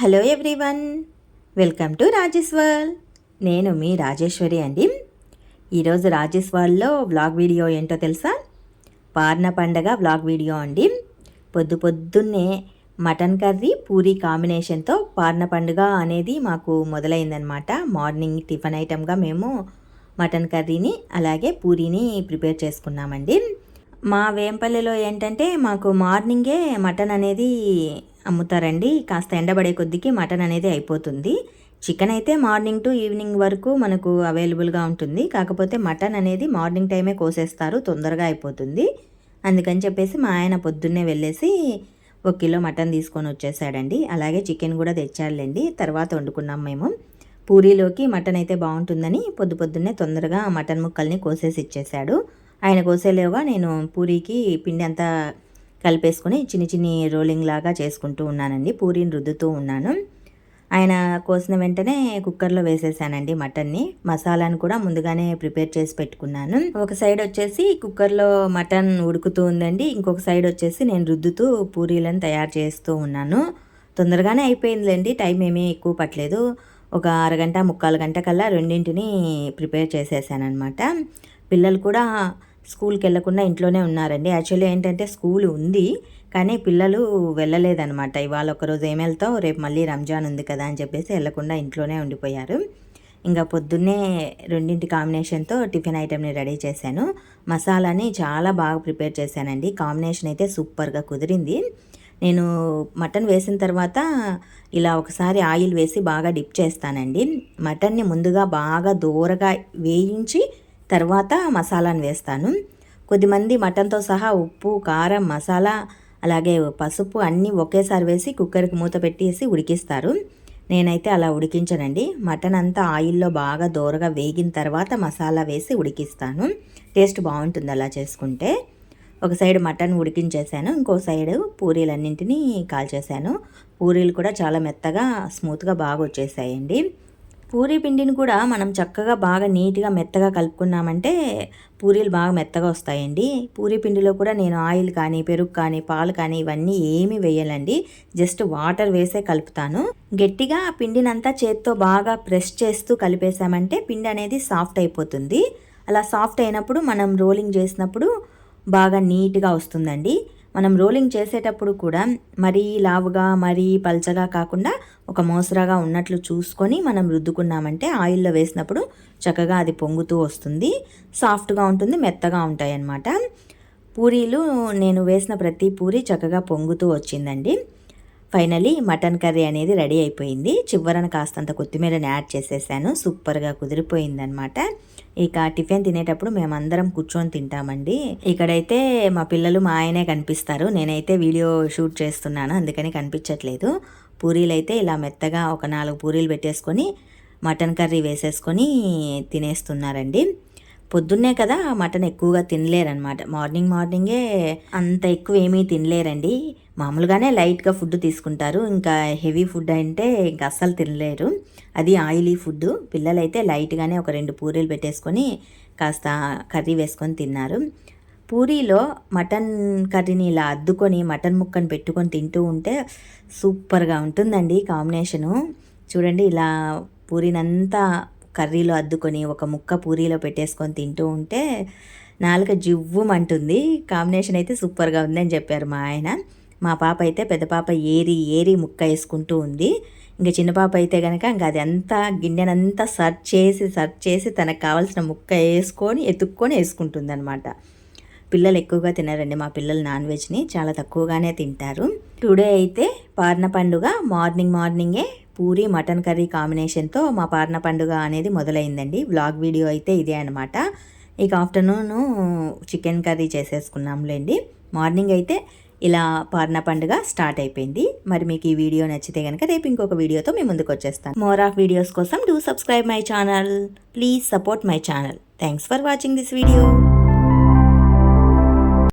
Hello everyone, welcome to Rajeshwar. నేను మీ రాజేశ్వరి అండి. ఈరోజు రాజేశ్వర్లో వ్లాగ్ వీడియో ఏంటో తెలుసా? పార్న పండగ వ్లాగ్ వీడియో అండి. పొద్దున్నే మటన్ కర్రీ పూరీ కాంబినేషన్తో పార్న పండుగ అనేది మాకు మొదలైందనమాట. మార్నింగ్ టిఫిన్ ఐటమ్గా మేము మటన్ కర్రీని అలాగే పూరీని ప్రిపేర్ చేసుకున్నామండి. మా వేంపల్లిలో ఏంటంటే మాకు మార్నింగే మటన్ అనేది అమ్ముతారండి. కాస్త ఎండబడే కొద్దికి మటన్ అనేది అయిపోతుంది. చికెన్ అయితే మార్నింగ్ టు ఈవినింగ్ వరకు మనకు అవైలబుల్గా ఉంటుంది. కాకపోతే మటన్ అనేది మార్నింగ్ టైమే కోసేస్తారు, తొందరగా అయిపోతుంది. అందుకని చెప్పేసి మా ఆయన పొద్దున్నే వెళ్ళేసి 1 కిలో మటన్ తీసుకొని వచ్చేసాడండి. అలాగే చికెన్ కూడా తెచ్చాడులేండి, తర్వాత వండుకున్నాం మేము. పూరీలోకి మటన్ అయితే బాగుంటుందని పొద్దున్నే తొందరగా మటన్ ముక్కల్ని కోసేసి ఇచ్చేసాడు. ఆయన కోసేలేవుగా నేను పూరీకి పిండి అంతా కలిపేసుకొని చిన్ని రోలింగ్ లాగా చేసుకుంటూ ఉన్నానండి. పూరీని రుద్దుతూ ఉన్నాను. ఆయన కోసిన వెంటనే కుక్కర్లో వేసేసానండి మటన్ని. మసాలాను కూడా ముందుగానే ప్రిపేర్ చేసి పెట్టుకున్నాను. ఒక సైడ్ వచ్చేసి కుక్కర్లో మటన్ ఉడుకుతూ ఉందండి, ఇంకొక సైడ్ వచ్చేసి నేను రుద్దుతూ పూరీలను తయారు చేస్తూ ఉన్నాను. తొందరగానే అయిపోయిందిలేండి, టైం ఏమీ ఎక్కువ పట్టలేదు. ఒక అరగంట 3/4 గంట కల్లా రెండింటిని ప్రిపేర్ చేసేసానమాట. పిల్లలు కూడా స్కూల్కి వెళ్ళకుండా ఇంట్లోనే ఉన్నారండి. యాక్చువల్లీ ఏంటంటే స్కూల్ ఉంది, కానీ పిల్లలు వెళ్ళలేదనమాట. ఇవాళ ఒకరోజు ఏం వెళ్తావు, రేపు మళ్ళీ రంజాన్ ఉంది కదా అని చెప్పేసి వెళ్ళకుండా ఇంట్లోనే ఉండిపోయారు. ఇంకా పొద్దున్నే రెండింటి కాంబినేషన్తో టిఫిన్ ఐటెంని రెడీ చేశాను. మసాలాని చాలా బాగా ప్రిపేర్ చేశానండి. కాంబినేషన్ అయితే సూపర్గా కుదిరింది. నేను మటన్ వేసిన తర్వాత ఇలా ఒకసారి ఆయిల్ వేసి బాగా డిప్ చేస్తానండి. మటన్ని ముందుగా బాగా దూరగా వేయించి తర్వాత మసాలాను వేస్తాను. కొద్దిమంది మటన్తో సహా ఉప్పు, కారం, మసాలా అలాగే పసుపు అన్నీ ఒకేసారి వేసి కుక్కర్కి మూత పెట్టేసి ఉడికిస్తారు. నేనైతే అలా ఉడికించనండి. మటన్ అంతా ఆయిల్లో బాగా దూరగా వేగిన తర్వాత మసాలా వేసి ఉడికిస్తాను. టేస్ట్ బాగుంటుంది అలా చేసుకుంటే. ఒక సైడ్ మటన్ ఉడికించేసాను, ఇంకో సైడ్ పూరీలన్నింటినీ కాల్చేసాను. పూరీలు కూడా చాలా మెత్తగా స్మూత్గా బాగా వచ్చేసాయండి. పూరీ పిండిని కూడా మనం చక్కగా బాగా నీట్గా మెత్తగా కలుపుకున్నామంటే పూరీలు బాగా మెత్తగా వస్తాయండి. పూరీ పిండిలో కూడా నేను ఆయిల్ కానీ, పెరుగు కానీ, పాలు కానీ ఇవన్నీ ఏమీ వేయాలండి. జస్ట్ వాటర్ వేసే కలుపుతాను. గట్టిగా పిండినంతా చేత్తో బాగా ప్రెస్ చేస్తూ కలిపేసామంటే పిండి అనేది సాఫ్ట్ అయిపోతుంది. అలా సాఫ్ట్ అయినప్పుడు మనం రోలింగ్ చేసినప్పుడు బాగా నీట్గా వస్తుందండి. మనం రోలింగ్ చేసేటప్పుడు కూడా మరీ లావుగా మరీ పల్చగా కాకుండా ఒక మోసరాగా ఉన్నట్లు చూసుకొని మనం రుద్దుకున్నామంటే ఆయిల్లో వేసినప్పుడు చక్కగా అది పొంగుతూ వస్తుంది, సాఫ్ట్గా ఉంటుంది, మెత్తగా ఉంటాయి అన్నమాట. పూరీలు నేను వేసిన ప్రతి పూరి చక్కగా పొంగుతూ వచ్చిందండి. ఫైనలీ మటన్ కర్రీ అనేది రెడీ అయిపోయింది. చివరన కాస్తంత కొత్తిమీరని యాడ్ చేసేసాను. సూపర్గా కుదిరిపోయిందనమాట. ఇక టిఫిన్ తినేటప్పుడు మేమందరం కూర్చొని తింటామండి. ఇక్కడైతే మా పిల్లలు మా ఆయనే కనిపిస్తారు. నేనైతే వీడియో షూట్ చేస్తున్నాను, అందుకని కనిపించట్లేదు. పూరీలు అయితే ఇలా మెత్తగా ఒక 4 పూరీలు పెట్టేసుకొని మటన్ కర్రీ వేసేసుకొని తినేస్తున్నారండి. పొద్దున్నే కదా మటన్ ఎక్కువగా తినలేరనమాట. మార్నింగే అంత ఎక్కువ ఏమీ తినలేరండి. మామూలుగానే లైట్గా ఫుడ్ తీసుకుంటారు. ఇంకా హెవీ ఫుడ్ అంటే ఇంకా అస్సలు తినలేరు. అది ఆయిలీ ఫుడ్. పిల్లలైతే లైట్గానే ఒక 2 పూరీలు పెట్టేసుకొని కాస్త కర్రీ వేసుకొని తిన్నారు. పూరీలో మటన్ కర్రీని ఇలా అద్దుకొని మటన్ ముక్కను పెట్టుకొని తింటూ ఉంటే సూపర్గా ఉంటుందండి కాంబినేషను. చూడండి, ఇలా పూరీనంతా కర్రీలో అద్దుకొని ఒక ముక్క పూరీలో పెట్టేసుకొని తింటూ ఉంటే నాలుక జివ్వుమంటుంది. కాంబినేషన్ అయితే సూపర్గా ఉందని చెప్పారు మా ఆయన. మా పాప అయితే పెద్ద పాప ఏరి ముక్క వేసుకుంటూ ఉంది. ఇంకా చిన్న పాప అయితే కనుక ఇంకా అది అంతా గిన్నెనంతా సర్చ్ చేసి తనకు కావాల్సిన ముక్క వేసుకొని ఎత్తుక్కొని వేసుకుంటుంది అనమాట. పిల్లలు ఎక్కువగా తినరండి మా పిల్లలు నాన్ వెజ్ని, చాలా తక్కువగానే తింటారు. టుడే అయితే పార్న పండుగ మార్నింగే పూరి మటన్ కర్రీ కాంబినేషన్తో మా పార్న పండుగ అనేది మొదలైందండి. వ్లాగ్ వీడియో అయితే ఇదే అనమాట. ఇక ఆఫ్టర్నూను చికెన్ కర్రీ చేసేసుకున్నాంలేండి. మార్నింగ్ అయితే ఇలా పార్న పండుగ స్టార్ట్ అయిపోయింది. మరి మీకు ఈ వీడియో నచ్చితే కనుక రేపు ఇంకొక వీడియోతో మీ ముందుకు వచ్చేస్తాను. మోర్ ఆఫ్ వీడియోస్ కోసం do subscribe my channel. Please support my channel. Thanks for watching this video.